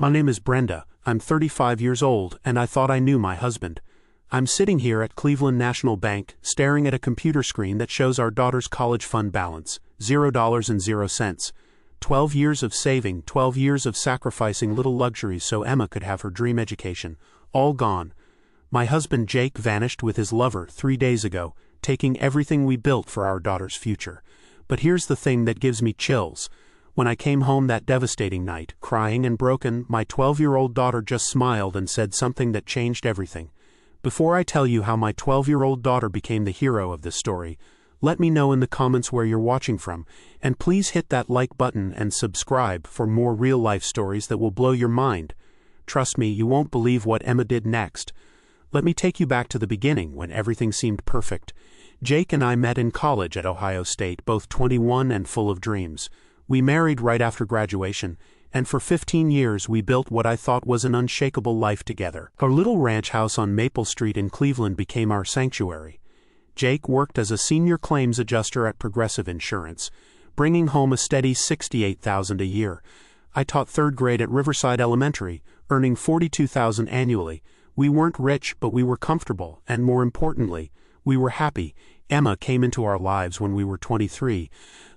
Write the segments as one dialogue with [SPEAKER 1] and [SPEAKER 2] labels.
[SPEAKER 1] My name is Brenda, I'm 35 years old, and I thought I knew my husband. I'm sitting here at Cleveland National Bank, staring at a computer screen that shows our daughter's college fund balance, $0. 12 years of saving, 12 years of sacrificing little luxuries so Emma could have her dream education, all gone. My husband Jake vanished with his lover 3 days ago, taking everything we built for our daughter's future. But here's the thing that gives me chills. When I came home that devastating night, crying and broken, my 12-year-old daughter just smiled and said something that changed everything. Before I tell you how my 12-year-old daughter became the hero of this story, let me know in the comments where you're watching from, and please hit that like button and subscribe for more real-life stories that will blow your mind. Trust me, you won't believe what Emma did next. Let me take you back to the beginning when everything seemed perfect. Jake and I met in college at Ohio State, both 21 and full of dreams. We married right after graduation, and for 15 years we built what I thought was an unshakable life together. Our little ranch house on Maple Street in Cleveland became our sanctuary. Jake worked as a senior claims adjuster at Progressive Insurance, bringing home a steady $68,000 a year. I taught third grade at Riverside Elementary, earning $42,000 annually. We weren't rich, but we were comfortable, and more importantly, we were happy. Emma came into our lives when we were 23,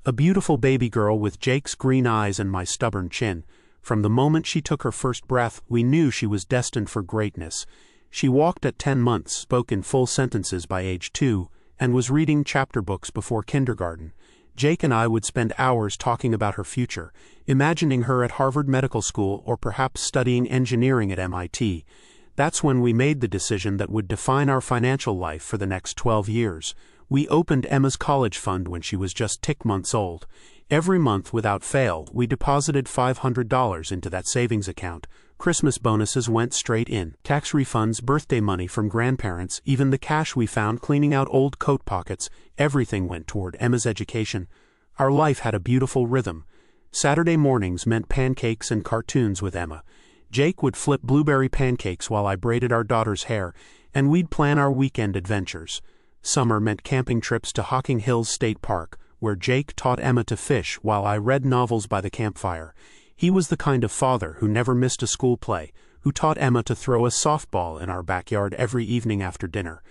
[SPEAKER 1] a beautiful baby girl with Jake's green eyes and my stubborn chin. From the moment she took her first breath, we knew she was destined for greatness. She walked at 10 months, spoke in full sentences by age 2, and was reading chapter books before kindergarten. Jake and I would spend hours talking about her future, imagining her at Harvard Medical School or perhaps studying engineering at MIT. That's when we made the decision that would define our financial life for the next 12 years. We opened Emma's college fund when she was just 10 months old. Every month, without fail, we deposited $500 into that savings account. Christmas bonuses went straight in. Tax refunds, birthday money from grandparents, even the cash we found cleaning out old coat pockets, everything went toward Emma's education. Our life had a beautiful rhythm. Saturday mornings meant pancakes and cartoons with Emma. Jake would flip blueberry pancakes while I braided our daughter's hair, and we'd plan our weekend adventures. Summer meant camping trips to Hocking Hills State Park, where Jake taught Emma to fish while I read novels by the campfire. He was the kind of father who never missed a school play, who taught Emma to throw a softball in our backyard every evening after dinner.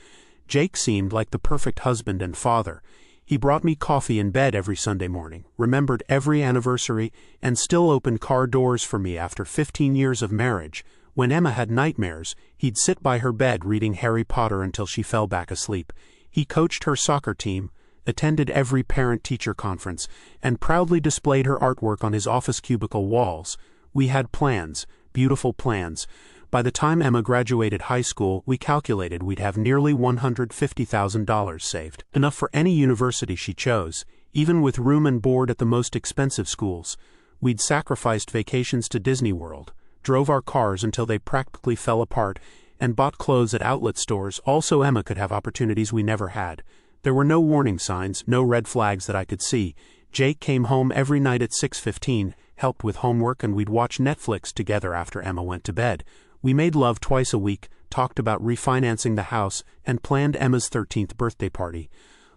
[SPEAKER 1] Jake seemed like the perfect husband and father. He brought me coffee in bed every Sunday morning, remembered every anniversary, and still opened car doors for me after 15 years of marriage. When Emma had nightmares, he'd sit by her bed reading Harry Potter until she fell back asleep. He coached her soccer team, attended every parent-teacher conference, and proudly displayed her artwork on his office cubicle walls. We had plans, beautiful plans. By the time Emma graduated high school, we calculated we'd have nearly $150,000 saved, enough for any university she chose, even with room and board at the most expensive schools. We'd sacrificed vacations to Disney World, drove our cars until they practically fell apart, and bought clothes at outlet stores so Emma could have opportunities we never had. There were no warning signs, no red flags that I could see. Jake came home every night at 6:15, helped with homework, and we'd watch Netflix together after Emma went to bed. We made love twice a week, talked about refinancing the house, and planned Emma's 13th birthday party.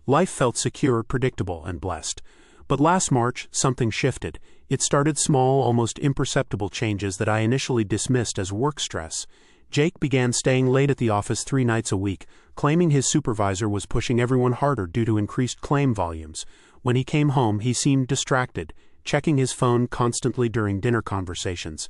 [SPEAKER 1] Life felt secure, predictable, and blessed. But last March, something shifted. It started small, almost imperceptible changes that I initially dismissed as work stress. Jake began staying late at the office 3 nights a week, claiming his supervisor was pushing everyone harder due to increased claim volumes. When he came home, he seemed distracted, checking his phone constantly during dinner conversations.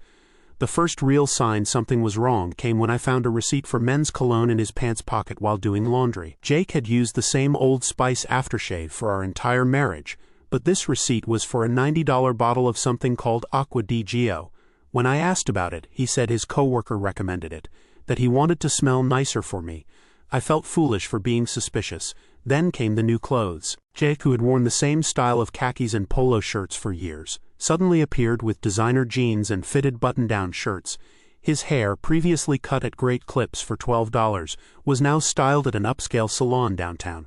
[SPEAKER 1] The first real sign something was wrong came when I found a receipt for men's cologne in his pants pocket while doing laundry. Jake had used the same Old Spice aftershave for our entire marriage, but this receipt was for a $90 bottle of something called Acqua di Gio. When I asked about it, he said his coworker recommended it, that he wanted to smell nicer for me. I felt foolish for being suspicious. Then came the new clothes. Jake, who had worn the same style of khakis and polo shirts for years, suddenly appeared with designer jeans and fitted button-down shirts. His hair, previously cut at great clips for $12, was now styled at an upscale salon downtown.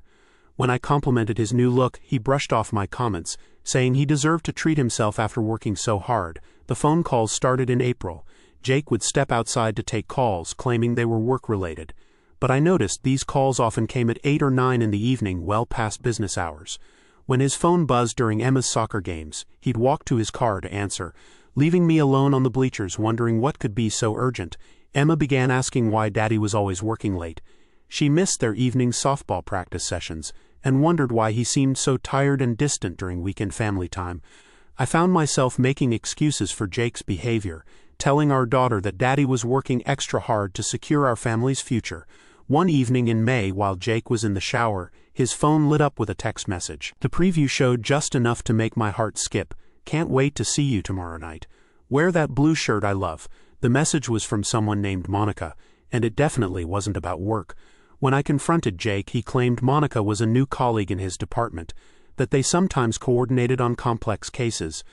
[SPEAKER 1] When I complimented his new look, he brushed off my comments, saying he deserved to treat himself after working so hard. The phone calls started in April. Jake would step outside to take calls, claiming they were work-related. But I noticed these calls often came at 8 or 9 in the evening, well past business hours. When his phone buzzed during Emma's soccer games, he'd walk to his car to answer, Leaving me alone on the bleachers wondering what could be so urgent, Emma began asking why Daddy was always working late. She missed their evening softball practice sessions, and wondered why he seemed so tired and distant during weekend family time. I found myself making excuses for Jake's behavior, telling our daughter that Daddy was working extra hard to secure our family's future. One evening in May, while Jake was in the shower, his phone lit up with a text message. The preview showed just enough to make my heart skip. "Can't wait to see you tomorrow night. Wear that blue shirt I love." The message was from someone named Monica, and it definitely wasn't about work. When I confronted Jake, he claimed Monica was a new colleague in his department, that they sometimes coordinated on complex cases.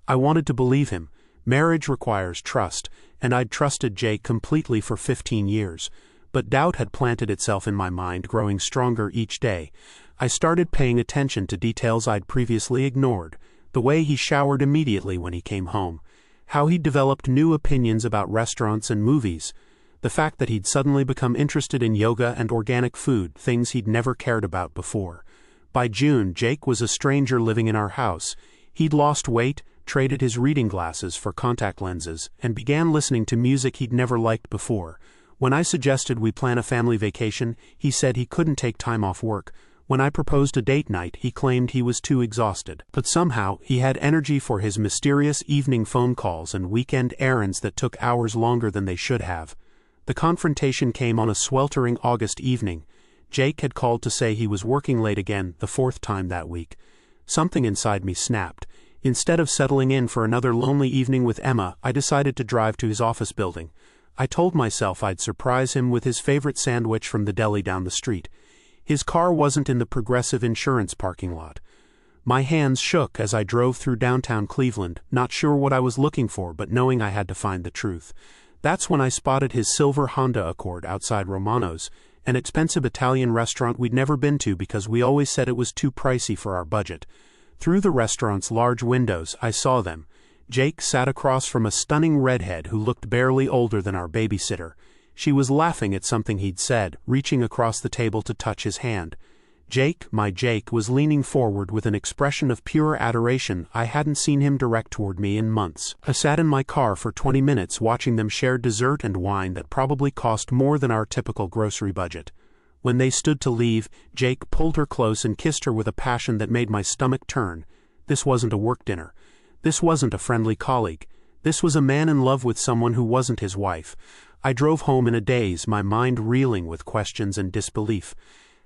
[SPEAKER 1] I wanted to believe him. Marriage requires trust, and I'd trusted Jake completely for 15 years. But doubt had planted itself in my mind, growing stronger each day. I started paying attention to details I'd previously ignored. The way he showered immediately when he came home. How he'd developed new opinions about restaurants and movies. The fact that he'd suddenly become interested in yoga and organic food, things he'd never cared about before. By June, Jake was a stranger living in our house. He'd lost weight, traded his reading glasses for contact lenses, and began listening to music he'd never liked before. When I suggested we plan a family vacation, he said he couldn't take time off work. When I proposed a date night, he claimed he was too exhausted. But somehow, he had energy for his mysterious evening phone calls and weekend errands that took hours longer than they should have. The confrontation came on a sweltering August evening. Jake had called to say he was working late again, the 4th time that week. Something inside me snapped. Instead of settling in for another lonely evening with Emma, I decided to drive to his office building. I told myself I'd surprise him with his favorite sandwich from the deli down the street. His car wasn't in the Progressive Insurance parking lot. My hands shook as I drove through downtown Cleveland, not sure what I was looking for but knowing I had to find the truth. That's when I spotted his silver Honda Accord outside Romano's, an expensive Italian restaurant we'd never been to because we always said it was too pricey for our budget. Through the restaurant's large windows, I saw them. Jake sat across from a stunning redhead who looked barely older than our babysitter. She was laughing at something he'd said, reaching across the table to touch his hand. Jake, my Jake, was leaning forward with an expression of pure adoration I hadn't seen him direct toward me in months. I sat in my car for 20 minutes watching them share dessert and wine that probably cost more than our typical grocery budget. When they stood to leave, Jake pulled her close and kissed her with a passion that made my stomach turn. This wasn't a work dinner. This wasn't a friendly colleague. This was a man in love with someone who wasn't his wife. I drove home in a daze, my mind reeling with questions and disbelief.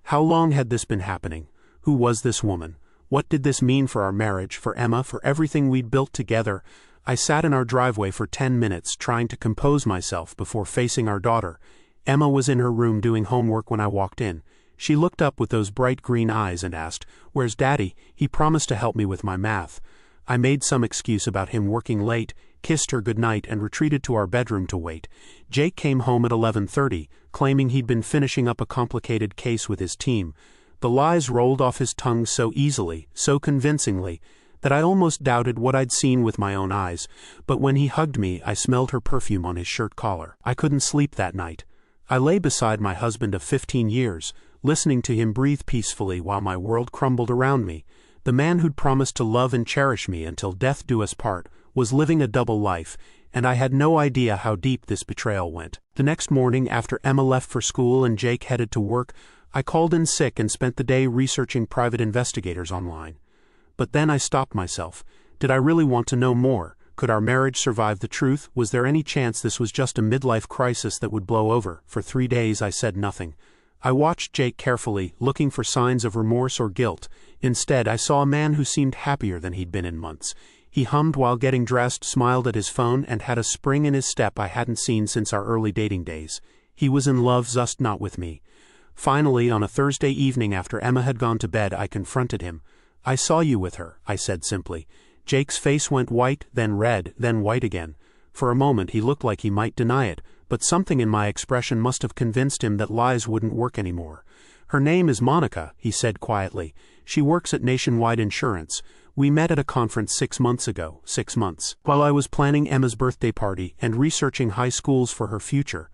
[SPEAKER 1] How long had this been happening? Who was this woman? What did this mean for our marriage, for Emma, for everything we'd built together? I sat in our driveway for 10 minutes, trying to compose myself before facing our daughter. Emma was in her room doing homework when I walked in. She looked up with those bright green eyes and asked, "Where's Daddy? He promised to help me with my math." I made some excuse about him working late, kissed her goodnight and retreated to our bedroom to wait. Jake came home at 11:30, claiming he'd been finishing up a complicated case with his team. The lies rolled off his tongue so easily, so convincingly, that I almost doubted what I'd seen with my own eyes. But when he hugged me, I smelled her perfume on his shirt collar. I couldn't sleep that night. I lay beside my husband of 15 years, listening to him breathe peacefully while my world crumbled around me. The man who'd promised to love and cherish me until death do us part was living a double life, and I had no idea how deep this betrayal went. The next morning, after Emma left for school and Jake headed to work, I called in sick and spent the day researching private investigators online. But then I stopped myself. Did I really want to know more? Could our marriage survive the truth? Was there any chance this was just a midlife crisis that would blow over? For 3 days I said nothing. I watched Jake carefully, looking for signs of remorse or guilt. Instead, I saw a man who seemed happier than he'd been in months. He hummed while getting dressed, smiled at his phone, and had a spring in his step I hadn't seen since our early dating days. He was in love, just not with me. Finally, on a Thursday evening after Emma had gone to bed, I confronted him. "I saw you with her," I said simply. Jake's face went white, then red, then white again. For a moment he looked like he might deny it, but something in my expression must have convinced him that lies wouldn't work anymore. "Her name is Monica," he said quietly. "She works at Nationwide Insurance. We met at a conference 6 months ago, 6 months, while I was planning Emma's birthday party and researching high schools for her future.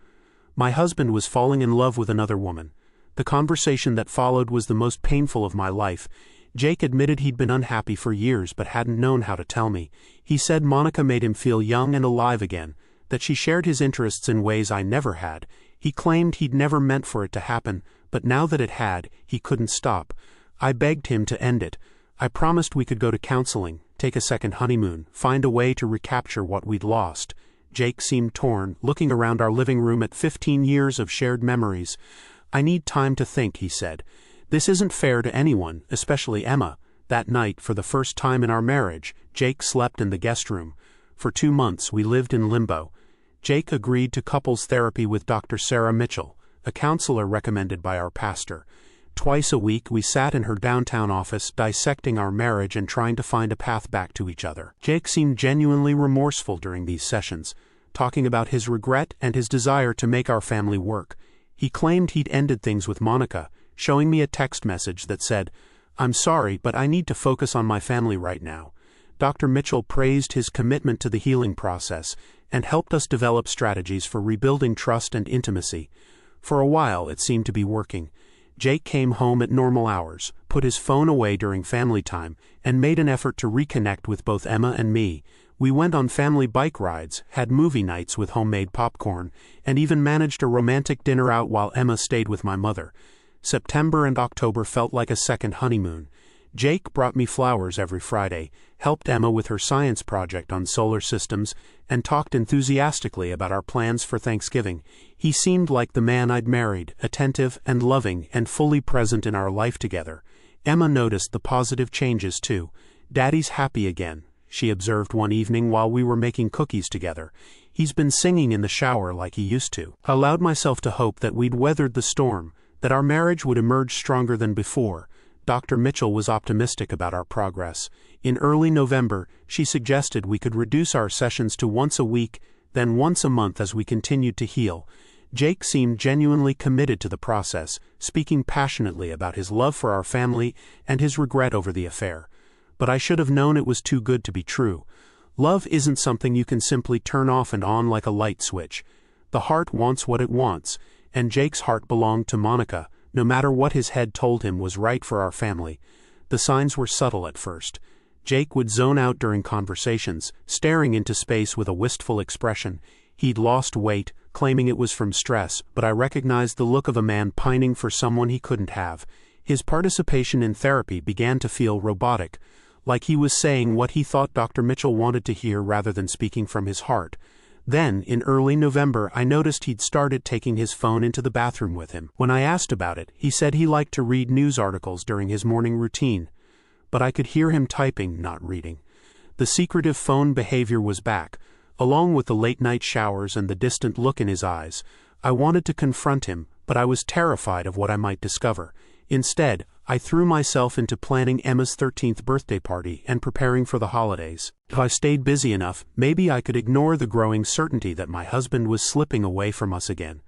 [SPEAKER 1] My husband was falling in love with another woman. The conversation that followed was the most painful of my life. Jake admitted he'd been unhappy for years but hadn't known how to tell me. He said Monica made him feel young and alive again, that she shared his interests in ways I never had. He claimed he'd never meant for it to happen, but now that it had, he couldn't stop. I begged him to end it. I promised we could go to counseling, take a second honeymoon, find a way to recapture what we'd lost. Jake seemed torn, looking around our living room at 15 years of shared memories. I need time to think, he said. This isn't fair to anyone, especially Emma. That night, for the first time in our marriage, Jake slept in the guest room. For 2 months we lived in limbo. Jake agreed to couples therapy with Dr. Sarah Mitchell, a counselor recommended by our pastor. Twice a week we sat in her downtown office dissecting our marriage and trying to find a path back to each other. Jake seemed genuinely remorseful during these sessions, talking about his regret and his desire to make our family work. He claimed he'd ended things with Monica, showing me a text message that said, "I'm sorry, but I need to focus on my family right now." Dr. Mitchell praised his commitment to the healing process and helped us develop strategies for rebuilding trust and intimacy. For a while it seemed to be working. Jake came home at normal hours, put his phone away during family time, and made an effort to reconnect with both Emma and me. We went on family bike rides, had movie nights with homemade popcorn, and even managed a romantic dinner out while Emma stayed with my mother. September and October felt like a second honeymoon. Jake brought me flowers every Friday, helped Emma with her science project on solar systems, and talked enthusiastically about our plans for Thanksgiving. He seemed like the man I'd married, attentive and loving and fully present in our life together. Emma noticed the positive changes too. "Daddy's happy again," she observed one evening while we were making cookies together. "He's been singing in the shower like he used to." I allowed myself to hope that we'd weathered the storm, that our marriage would emerge stronger than before. Dr. Mitchell was optimistic about our progress. In early November, she suggested we could reduce our sessions to once a week, then once a month as we continued to heal. Jake seemed genuinely committed to the process, speaking passionately about his love for our family and his regret over the affair. But I should have known it was too good to be true. Love isn't something you can simply turn off and on like a light switch. The heart wants what it wants, and Jake's heart belonged to Monica, no matter what his head told him was right for our family. The signs were subtle at first. Jake would zone out during conversations, staring into space with a wistful expression. He'd lost weight, claiming it was from stress, but I recognized the look of a man pining for someone he couldn't have. His participation in therapy began to feel robotic, like he was saying what he thought Dr. Mitchell wanted to hear rather than speaking from his heart. Then, in early November, I noticed he'd started taking his phone into the bathroom with him. When I asked about it, he said he liked to read news articles during his morning routine. But I could hear him typing, not reading. The secretive phone behavior was back, along with the late-night showers and the distant look in his eyes. I wanted to confront him, but I was terrified of what I might discover. Instead, I threw myself into planning Emma's 13th birthday party and preparing for the holidays. If I stayed busy enough, maybe I could ignore the growing certainty that my husband was slipping away from us again.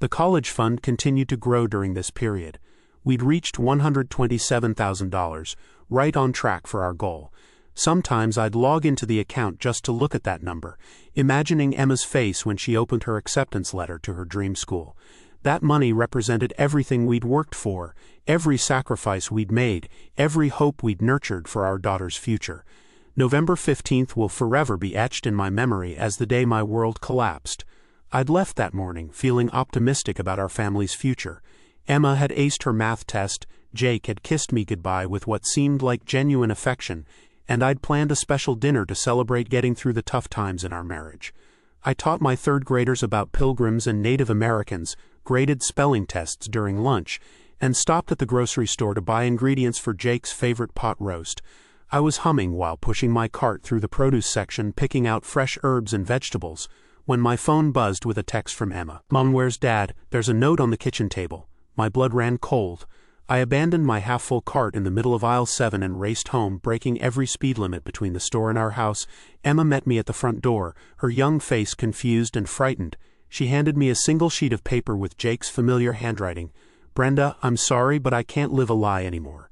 [SPEAKER 1] The college fund continued to grow during this period. We'd reached $127,000, right on track for our goal. Sometimes I'd log into the account just to look at that number, imagining Emma's face when she opened her acceptance letter to her dream school. That money represented everything we'd worked for, every sacrifice we'd made, every hope we'd nurtured for our daughter's future. November 15th will forever be etched in my memory as the day my world collapsed. I'd left that morning feeling optimistic about our family's future. Emma had aced her math test, Jake had kissed me goodbye with what seemed like genuine affection, and I'd planned a special dinner to celebrate getting through the tough times in our marriage. I taught my third graders about Pilgrims and Native Americans, graded spelling tests during lunch, and stopped at the grocery store to buy ingredients for Jake's favorite pot roast. I was humming while pushing my cart through the produce section picking out fresh herbs and vegetables, when my phone buzzed with a text from Emma. "Mom, where's Dad? There's a note on the kitchen table." My blood ran cold. I abandoned my half-full cart in the middle of aisle 7 and raced home, breaking every speed limit between the store and our house. Emma met me at the front door, her young face confused and frightened. She handed me a single sheet of paper with Jake's familiar handwriting. "Brenda, I'm sorry, but I can't live a lie anymore.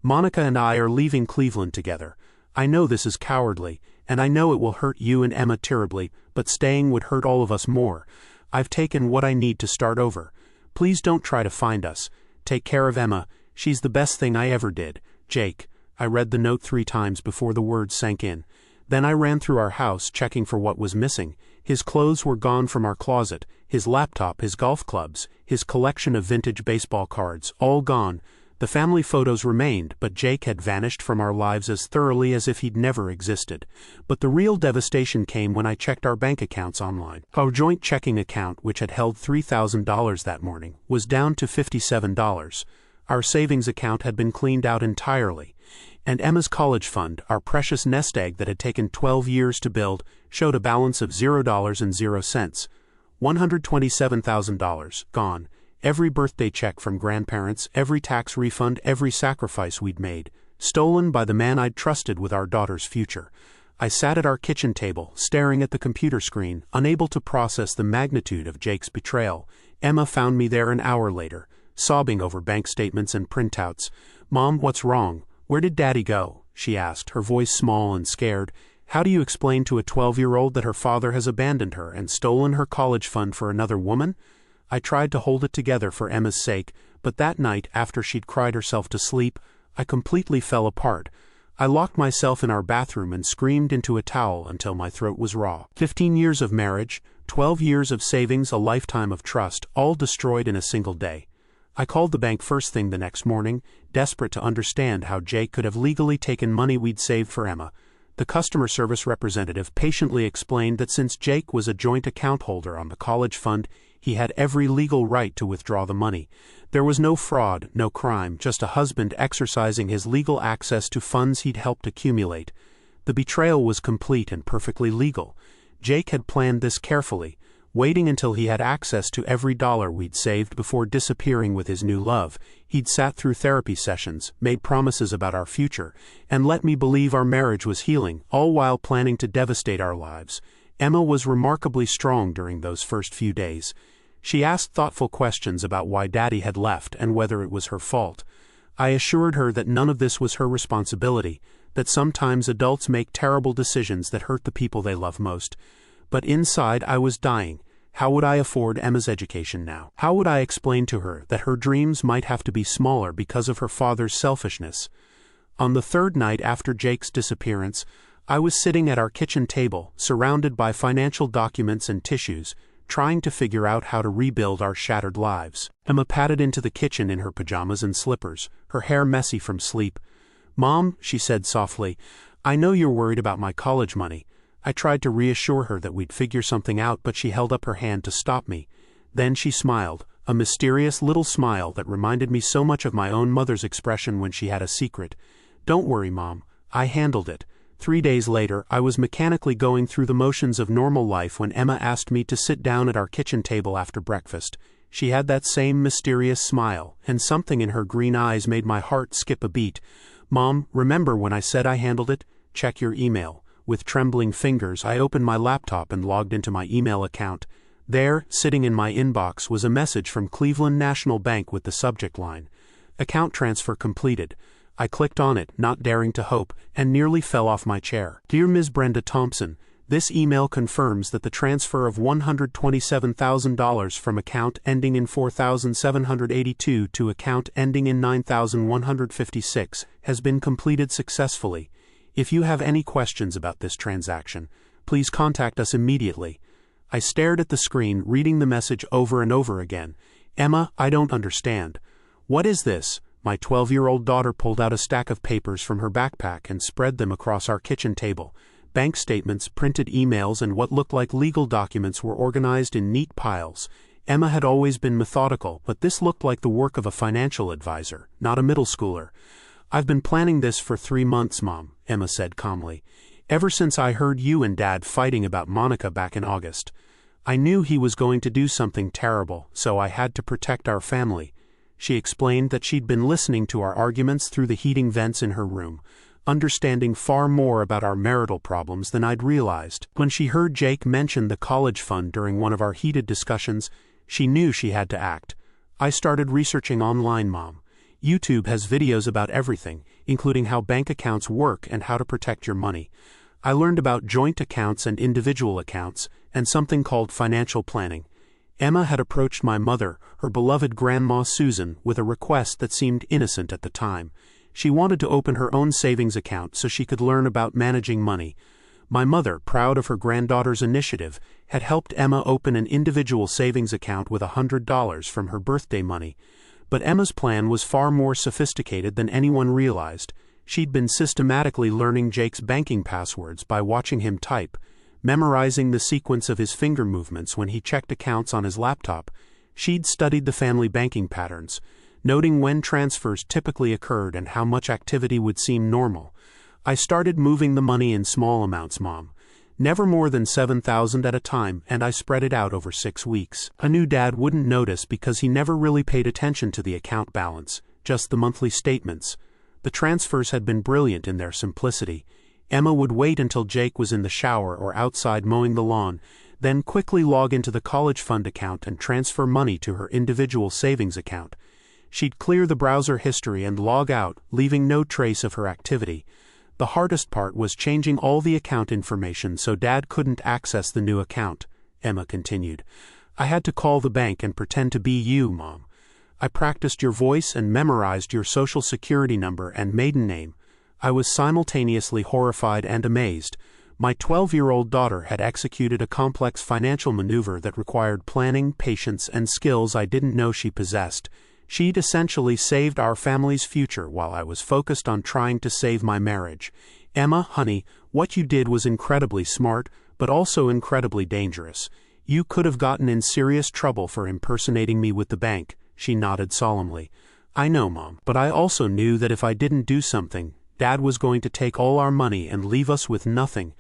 [SPEAKER 1] Monica and I are leaving Cleveland together. I know this is cowardly, and I know it will hurt you and Emma terribly, but staying would hurt all of us more. I've taken what I need to start over. Please don't try to find us. Take care of Emma. She's the best thing I ever did. Jake. I read the note 3 times before the words sank in. Then I ran through our house checking for what was missing. His clothes were gone from our closet, his laptop, his golf clubs, his collection of vintage baseball cards, all gone. The family photos remained, but Jake had vanished from our lives as thoroughly as if he'd never existed. But the real devastation came when I checked our bank accounts online. Our joint checking account, which had held $3,000 that morning, was down to $57. Our savings account had been cleaned out entirely. And Emma's college fund, our precious nest egg that had taken 12 years to build, showed a balance of $0.00. $127,000 gone. Every birthday check from grandparents, every tax refund, every sacrifice we'd made, stolen by the man I'd trusted with our daughter's future. I sat at our kitchen table, staring at the computer screen, unable to process the magnitude of Jake's betrayal. Emma found me there an hour later, sobbing over bank statements and printouts. "Mom, what's wrong? Where did Daddy go?" she asked, her voice small and scared. "How do you explain to a 12-year-old that her father has abandoned her and stolen her college fund for another woman?" I tried to hold it together for Emma's sake, but that night, after she'd cried herself to sleep, I completely fell apart. I locked myself in our bathroom and screamed into a towel until my throat was raw. 15 years of marriage, 12 years of savings, a lifetime of trust, all destroyed in a single day. I called the bank first thing the next morning, desperate to understand how Jake could have legally taken money we'd saved for Emma. The customer service representative patiently explained that since Jake was a joint account holder on the college fund, he had every legal right to withdraw the money. There was no fraud, no crime, just a husband exercising his legal access to funds he'd helped accumulate. The betrayal was complete and perfectly legal. Jake had planned this carefully, waiting until he had access to every dollar we'd saved before disappearing with his new love. He'd sat through therapy sessions, made promises about our future, and let me believe our marriage was healing, all while planning to devastate our lives. Emma was remarkably strong during those first few days. She asked thoughtful questions about why Daddy had left and whether it was her fault. I assured her that none of this was her responsibility, that sometimes adults make terrible decisions that hurt the people they love most. But inside I was dying. How would I afford Emma's education now? How would I explain to her that her dreams might have to be smaller because of her father's selfishness? On the third night after Jake's disappearance, I was sitting at our kitchen table, surrounded by financial documents and tissues, trying to figure out how to rebuild our shattered lives. Emma padded into the kitchen in her pajamas and slippers, her hair messy from sleep. "Mom," she said softly, "I know you're worried about my college money." I tried to reassure her that we'd figure something out, but she held up her hand to stop me. Then she smiled, a mysterious little smile that reminded me so much of my own mother's expression when she had a secret. "Don't worry, Mom. I handled it." 3 days later, I was mechanically going through the motions of normal life when Emma asked me to sit down at our kitchen table after breakfast. She had that same mysterious smile, and something in her green eyes made my heart skip a beat. "Mom, remember when I said I handled it? Check your email." With trembling fingers, I opened my laptop and logged into my email account. There, sitting in my inbox, was a message from Cleveland National Bank with the subject line, "Account transfer completed." I clicked on it, not daring to hope, and nearly fell off my chair. "Dear Ms. Brenda Thompson, this email confirms that the transfer of $127,000 from account ending in 4782 to account ending in 9156 has been completed successfully. If you have any questions about this transaction, please contact us immediately." I stared at the screen, reading the message over and over again. "Emma, I don't understand. What is this?" My 12-year-old daughter pulled out a stack of papers from her backpack and spread them across our kitchen table. Bank statements, printed emails, and what looked like legal documents were organized in neat piles. Emma had always been methodical, but this looked like the work of a financial advisor, not a middle schooler. "I've been planning this for 3 months, Mom," Emma said calmly. "Ever since I heard you and Dad fighting about Monica back in August. I knew he was going to do something terrible, so I had to protect our family." She explained that she'd been listening to our arguments through the heating vents in her room, understanding far more about our marital problems than I'd realized. When she heard Jake mention the college fund during one of our heated discussions, she knew she had to act. "I started researching online, Mom. YouTube has videos about everything, including how bank accounts work and how to protect your money. I learned about joint accounts and individual accounts, and something called financial planning." Emma had approached my mother, her beloved Grandma Susan, with a request that seemed innocent at the time. She wanted to open her own savings account so she could learn about managing money. My mother, proud of her granddaughter's initiative, had helped Emma open an individual savings account with $100 from her birthday money. But Emma's plan was far more sophisticated than anyone realized. She'd been systematically learning Jake's banking passwords by watching him type, memorizing the sequence of his finger movements when he checked accounts on his laptop. She'd studied the family banking patterns, noting when transfers typically occurred and how much activity would seem normal. I started moving the money in small amounts, Mom. Never more than $7,000 at a time, and I spread it out over 6 weeks. I knew Dad wouldn't notice because he never really paid attention to the account balance, just the monthly statements. The transfers had been brilliant in their simplicity. Emma would wait until Jake was in the shower or outside mowing the lawn, then quickly log into the college fund account and transfer money to her individual savings account. She'd clear the browser history and log out, leaving no trace of her activity. The hardest part was changing all the account information so Dad couldn't access the new account, Emma continued. I had to call the bank and pretend to be you, Mom. I practiced your voice and memorized your social security number and maiden name. I was simultaneously horrified and amazed. My 12-year-old daughter had executed a complex financial maneuver that required planning, patience, and skills I didn't know she possessed. She'd essentially saved our family's future while I was focused on trying to save my marriage. Emma, honey, what you did was incredibly smart, but also incredibly dangerous. You could have gotten in serious trouble for impersonating me with the bank, she nodded solemnly. I know, Mom, but I also knew that if I didn't do something, Dad was going to take all our money and leave us with nothing.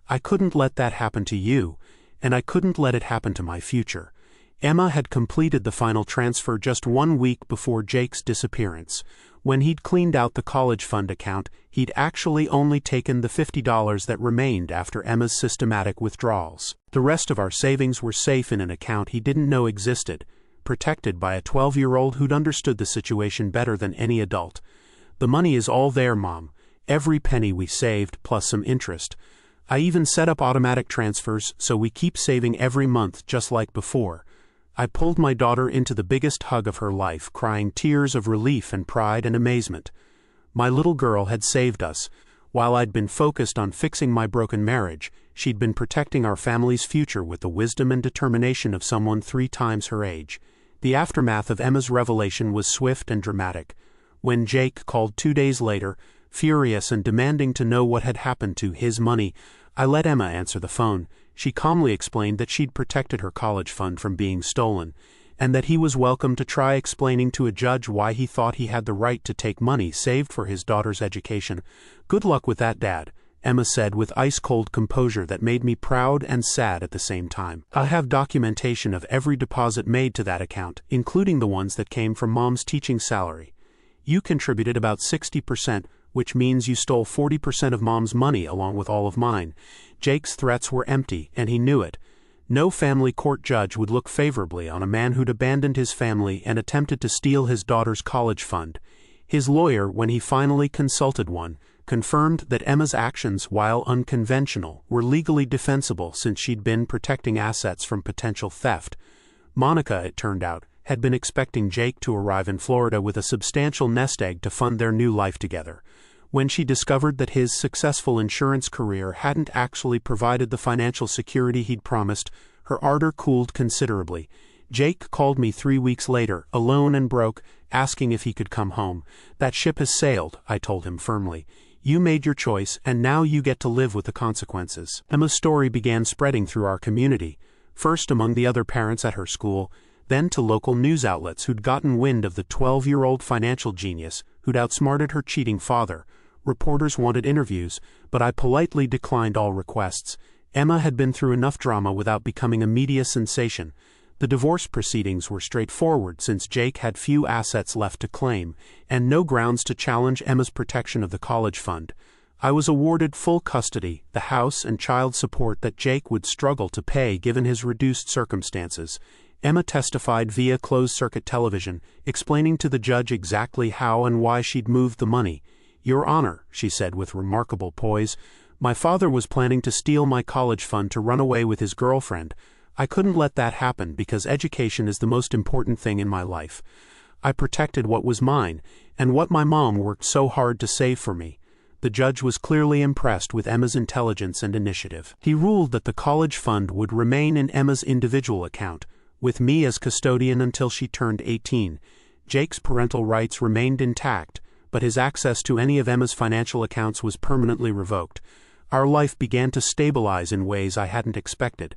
[SPEAKER 1] I couldn't let that happen to you, and I couldn't let it happen to my future. Emma had completed the final transfer just 1 week before Jake's disappearance. When he'd cleaned out the college fund account, he'd actually only taken the $50 that remained after Emma's systematic withdrawals. The rest of our savings were safe in an account he didn't know existed, protected by a 12-year-old who'd understood the situation better than any adult. The money is all there, Mom. Every penny we saved, plus some interest. I even set up automatic transfers so we keep saving every month just like before. I pulled my daughter into the biggest hug of her life, crying tears of relief and pride and amazement. My little girl had saved us. While I'd been focused on fixing my broken marriage, she'd been protecting our family's future with the wisdom and determination of someone 3 times her age. The aftermath of Emma's revelation was swift and dramatic. When Jake called 2 days later, furious and demanding to know what had happened to his money, I let Emma answer the phone. She calmly explained that she'd protected her college fund from being stolen, and that he was welcome to try explaining to a judge why he thought he had the right to take money saved for his daughter's education. Good luck with that, Dad, Emma said with ice-cold composure that made me proud and sad at the same time. I have documentation of every deposit made to that account, including the ones that came from Mom's teaching salary. You contributed about 60%, which means you stole 40% of Mom's money along with all of mine. Jake's threats were empty, and he knew it. No family court judge would look favorably on a man who'd abandoned his family and attempted to steal his daughter's college fund. His lawyer, when he finally consulted one, confirmed that Emma's actions, while unconventional, were legally defensible since she'd been protecting assets from potential theft. Monica, it turned out, had been expecting Jake to arrive in Florida with a substantial nest egg to fund their new life together. When she discovered that his successful insurance career hadn't actually provided the financial security he'd promised, her ardor cooled considerably. Jake called me 3 weeks later, alone and broke, asking if he could come home. That ship has sailed, I told him firmly. You made your choice, and now you get to live with the consequences. Emma's story began spreading through our community, first among the other parents at her school, then to local news outlets who'd gotten wind of the 12-year-old financial genius who'd outsmarted her cheating father. Reporters wanted interviews, but I politely declined all requests. Emma had been through enough drama without becoming a media sensation. The divorce proceedings were straightforward since Jake had few assets left to claim, and no grounds to challenge Emma's protection of the college fund. I was awarded full custody, the house and child support that Jake would struggle to pay given his reduced circumstances. Emma testified via closed-circuit television, explaining to the judge exactly how and why she'd moved the money. Your Honor, she said with remarkable poise, my father was planning to steal my college fund to run away with his girlfriend. I couldn't let that happen because education is the most important thing in my life. I protected what was mine, and what my mom worked so hard to save for me. The judge was clearly impressed with Emma's intelligence and initiative. He ruled that the college fund would remain in Emma's individual account, with me as custodian until she turned 18. Jake's parental rights remained intact, but his access to any of Emma's financial accounts was permanently revoked. Our life began to stabilize in ways I hadn't expected.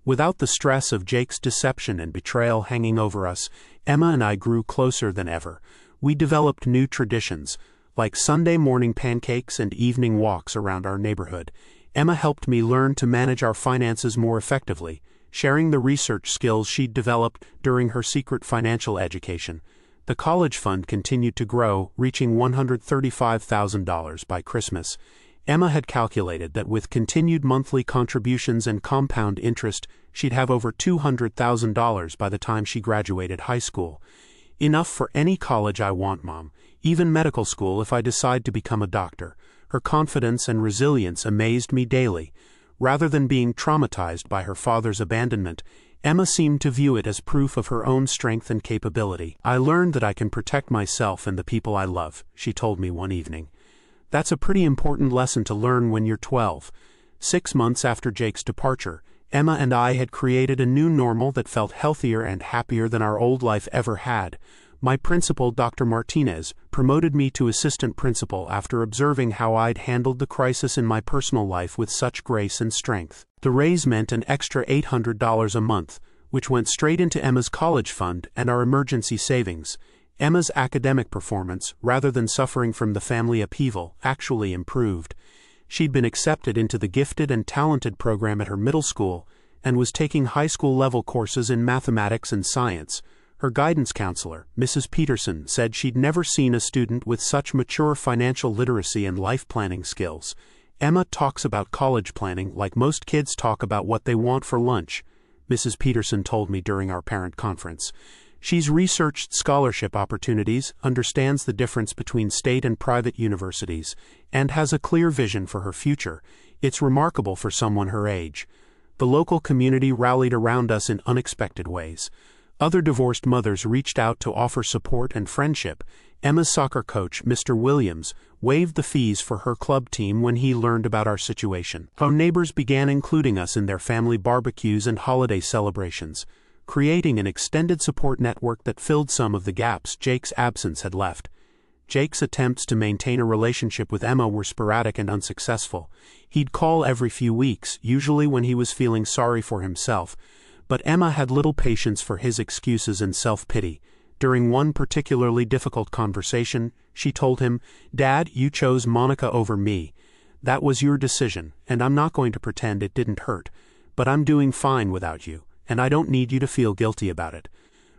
[SPEAKER 1] Without the stress of Jake's deception and betrayal hanging over us, Emma and I grew closer than ever. We developed new traditions, like Sunday morning pancakes and evening walks around our neighborhood. Emma helped me learn to manage our finances more effectively, sharing the research skills she'd developed during her secret financial education. The college fund continued to grow, reaching $135,000 by Christmas. Emma had calculated that with continued monthly contributions and compound interest, she'd have over $200,000 by the time she graduated high school. Enough for any college I want, Mom, even medical school if I decide to become a doctor. Her confidence and resilience amazed me daily. Rather than being traumatized by her father's abandonment, Emma seemed to view it as proof of her own strength and capability. I learned that I can protect myself and the people I love, she told me one evening. That's a pretty important lesson to learn when you're 12. 6 months after Jake's departure, Emma and I had created a new normal that felt healthier and happier than our old life ever had. My principal, Dr. Martinez, promoted me to assistant principal after observing how I'd handled the crisis in my personal life with such grace and strength. The raise meant an extra $800 a month, which went straight into Emma's college fund and our emergency savings. Emma's academic performance, rather than suffering from the family upheaval, actually improved. She'd been accepted into the gifted and talented program at her middle school and was taking high school level courses in mathematics and science. Her guidance counselor, Mrs. Peterson, said she'd never seen a student with such mature financial literacy and life planning skills. Emma talks about college planning like most kids talk about what they want for lunch, Mrs. Peterson told me during our parent conference. She's researched scholarship opportunities, understands the difference between state and private universities, and has a clear vision for her future. It's remarkable for someone her age. The local community rallied around us in unexpected ways. Other divorced mothers reached out to offer support and friendship. Emma's soccer coach, Mr. Williams, waived the fees for her club team when he learned about our situation. Our neighbors began including us in their family barbecues and holiday celebrations, creating an extended support network that filled some of the gaps Jake's absence had left. Jake's attempts to maintain a relationship with Emma were sporadic and unsuccessful. He'd call every few weeks, usually when he was feeling sorry for himself, but Emma had little patience for his excuses and self-pity. During one particularly difficult conversation, she told him, "Dad, you chose Monica over me. That was your decision, and I'm not going to pretend it didn't hurt. But I'm doing fine without you, and I don't need you to feel guilty about it."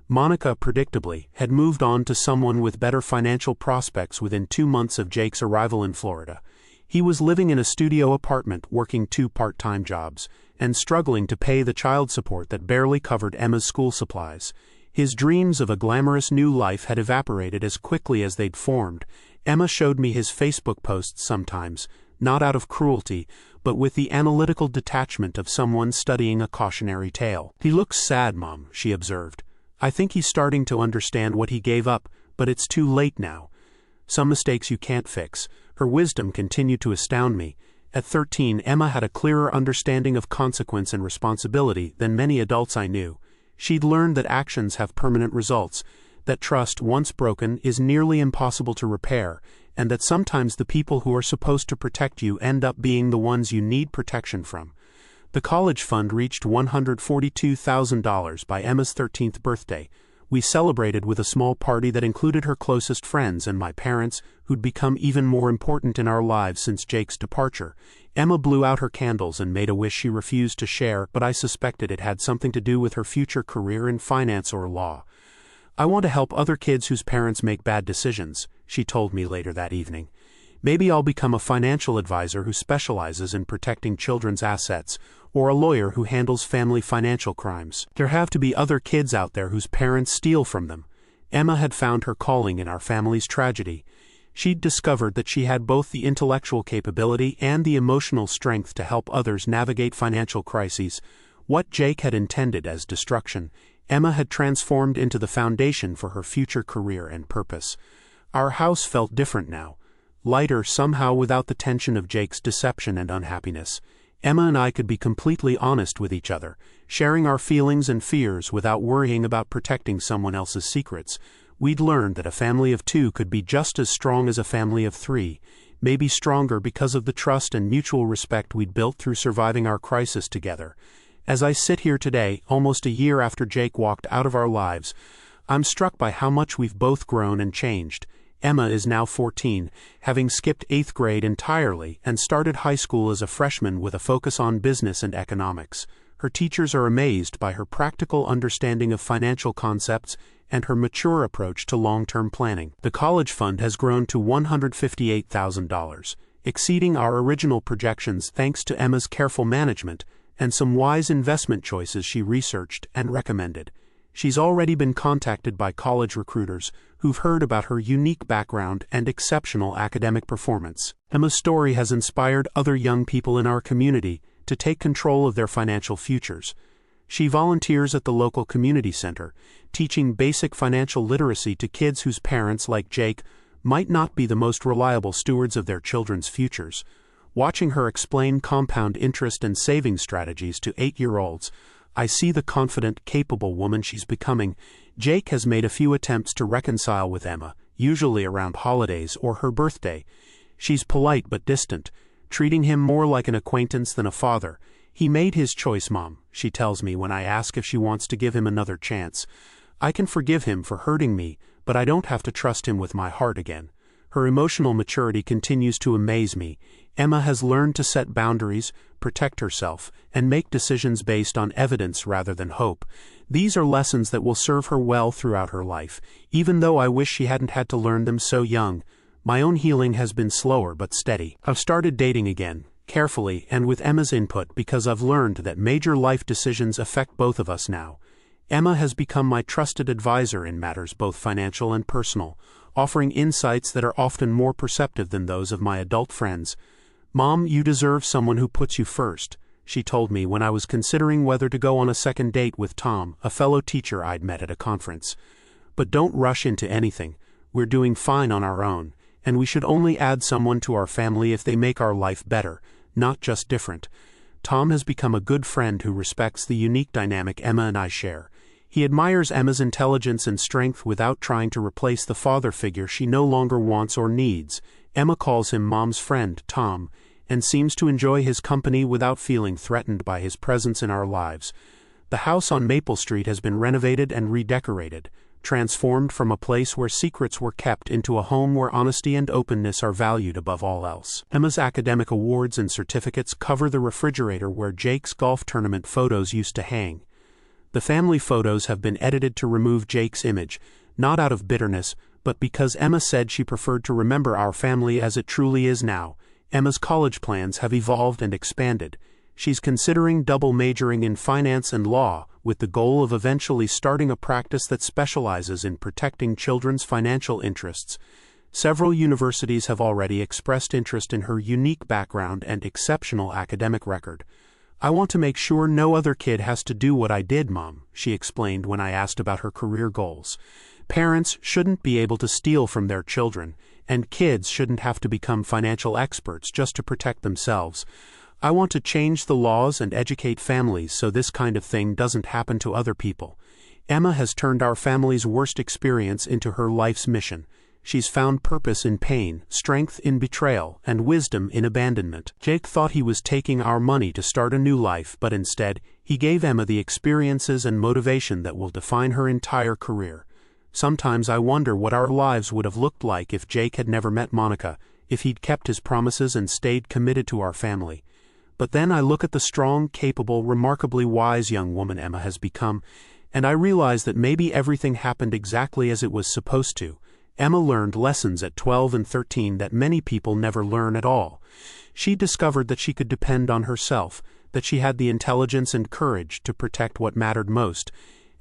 [SPEAKER 1] Monica, predictably, had moved on to someone with better financial prospects within 2 months of Jake's arrival in Florida. He was living in a studio apartment, working 2 part-time jobs, and struggling to pay the child support that barely covered Emma's school supplies. His dreams of a glamorous new life had evaporated as quickly as they'd formed. Emma showed me his Facebook posts sometimes, not out of cruelty, but with the analytical detachment of someone studying a cautionary tale. "He looks sad, Mom," she observed. "I think he's starting to understand what he gave up, but it's too late now. Some mistakes you can't fix." Her wisdom continued to astound me. At 13, Emma had a clearer understanding of consequence and responsibility than many adults I knew. She'd learned that actions have permanent results, that trust, once broken, is nearly impossible to repair, and that sometimes the people who are supposed to protect you end up being the ones you need protection from. The college fund reached $142,000 by Emma's 13th birthday. We celebrated with a small party that included her closest friends and my parents, who'd become even more important in our lives since Jake's departure. Emma blew out her candles and made a wish she refused to share, but I suspected it had something to do with her future career in finance or law. "I want to help other kids whose parents make bad decisions," she told me later that evening. "Maybe I'll become a financial advisor who specializes in protecting children's assets, or a lawyer who handles family financial crimes. There have to be other kids out there whose parents steal from them." Emma had found her calling in our family's tragedy. She'd discovered that she had both the intellectual capability and the emotional strength to help others navigate financial crises. What Jake had intended as destruction, Emma had transformed into the foundation for her future career and purpose. Our house felt different now, lighter somehow without the tension of Jake's deception and unhappiness. Emma and I could be completely honest with each other, sharing our feelings and fears without worrying about protecting someone else's secrets. We'd learned that a family of two could be just as strong as a family of three, maybe stronger because of the trust and mutual respect we'd built through surviving our crisis together. As I sit here today, almost a year after Jake walked out of our lives, I'm struck by how much we've both grown and changed. Emma is now 14, having skipped 8th grade entirely and started high school as a freshman with a focus on business and economics. Her teachers are amazed by her practical understanding of financial concepts and her mature approach to long-term planning. The college fund has grown to $158,000, exceeding our original projections thanks to Emma's careful management and some wise investment choices she researched and recommended. She's already been contacted by college recruiters who've heard about her unique background and exceptional academic performance. Emma's story has inspired other young people in our community to take control of their financial futures. She volunteers at the local community center, teaching basic financial literacy to kids whose parents, like Jake, might not be the most reliable stewards of their children's futures. Watching her explain compound interest and saving strategies to 8-year-olds, I see the confident, capable woman she's becoming. Jake has made a few attempts to reconcile with Emma, usually around holidays or her birthday. She's polite but distant, treating him more like an acquaintance than a father. He made his choice, Mom, she tells me when I ask if she wants to give him another chance. I can forgive him for hurting me, but I don't have to trust him with my heart again. Her emotional maturity continues to amaze me. Emma has learned to set boundaries, protect herself, and make decisions based on evidence rather than hope. These are lessons that will serve her well throughout her life, even though I wish she hadn't had to learn them so young. My own healing has been slower but steady. I've started dating again, carefully and with Emma's input, because I've learned that major life decisions affect both of us now. Emma has become my trusted advisor in matters both financial and personal, offering insights that are often more perceptive than those of my adult friends. Mom, you deserve someone who puts you first, she told me when I was considering whether to go on a second date with Tom, a fellow teacher I'd met at a conference. But don't rush into anything. We're doing fine on our own, and we should only add someone to our family if they make our life better, not just different. Tom has become a good friend who respects the unique dynamic Emma and I share. He admires Emma's intelligence and strength without trying to replace the father figure she no longer wants or needs. Emma calls him Mom's friend, Tom, and seems to enjoy his company without feeling threatened by his presence in our lives. The house on Maple Street has been renovated and redecorated, transformed from a place where secrets were kept into a home where honesty and openness are valued above all else. Emma's academic awards and certificates cover the refrigerator where Jake's golf tournament photos used to hang. The family photos have been edited to remove Jake's image, not out of bitterness, but because Emma said she preferred to remember our family as it truly is now. Emma's college plans have evolved and expanded. She's considering double majoring in finance and law, with the goal of eventually starting a practice that specializes in protecting children's financial interests. Several universities have already expressed interest in her unique background and exceptional academic record. I want to make sure no other kid has to do what I did, Mom, she explained when I asked about her career goals. Parents shouldn't be able to steal from their children, and kids shouldn't have to become financial experts just to protect themselves. I want to change the laws and educate families so this kind of thing doesn't happen to other people. Emma has turned our family's worst experience into her life's mission. She's found purpose in pain, strength in betrayal, and wisdom in abandonment. Jake thought he was taking our money to start a new life, but instead, he gave Emma the experiences and motivation that will define her entire career. Sometimes I wonder what our lives would have looked like if Jake had never met Monica, if he'd kept his promises and stayed committed to our family. But then I look at the strong, capable, remarkably wise young woman Emma has become, and I realize that maybe everything happened exactly as it was supposed to. Emma learned lessons at 12 and 13 that many people never learn at all. She discovered that she could depend on herself, that she had the intelligence and courage to protect what mattered most,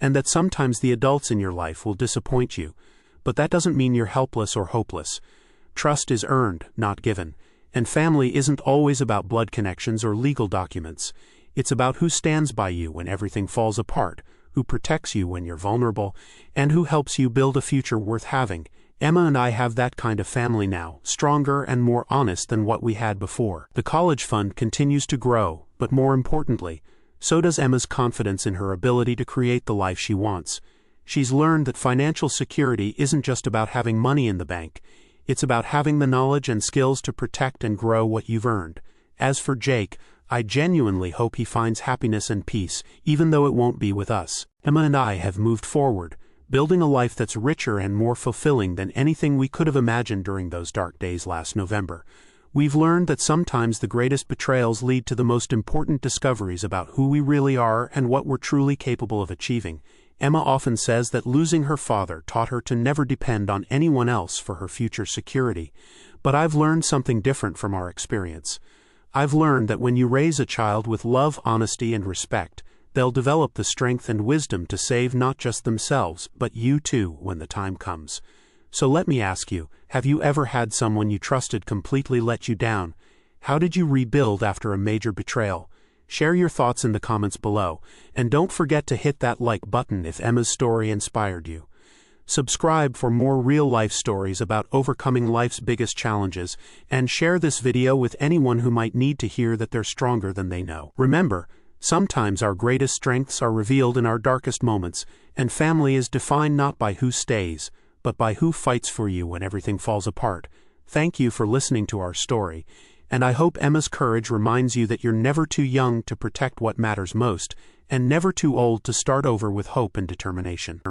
[SPEAKER 1] and that sometimes the adults in your life will disappoint you. But that doesn't mean you're helpless or hopeless. Trust is earned, not given, and family isn't always about blood connections or legal documents. It's about who stands by you when everything falls apart, who protects you when you're vulnerable, and who helps you build a future worth having. Emma and I have that kind of family now, stronger and more honest than what we had before. The college fund continues to grow, but more importantly, so does Emma's confidence in her ability to create the life she wants. She's learned that financial security isn't just about having money in the bank. It's about having the knowledge and skills to protect and grow what you've earned. As for Jake, I genuinely hope he finds happiness and peace, even though it won't be with us. Emma and I have moved forward, building a life that's richer and more fulfilling than anything we could have imagined during those dark days last November. We've learned that sometimes the greatest betrayals lead to the most important discoveries about who we really are and what we're truly capable of achieving. Emma often says that losing her father taught her to never depend on anyone else for her future security. But I've learned something different from our experience. I've learned that when you raise a child with love, honesty, and respect, they'll develop the strength and wisdom to save not just themselves, but you too when the time comes. So let me ask you, have you ever had someone you trusted completely let you down? How did you rebuild after a major betrayal? Share your thoughts in the comments below, and don't forget to hit that like button if Emma's story inspired you. Subscribe for more real-life stories about overcoming life's biggest challenges, and share this video with anyone who might need to hear that they're stronger than they know. Remember, sometimes our greatest strengths are revealed in our darkest moments, and family is defined not by who stays, but by who fights for you when everything falls apart. Thank you for listening to our story, and I hope Emma's courage reminds you that you're never too young to protect what matters most, and never too old to start over with hope and determination.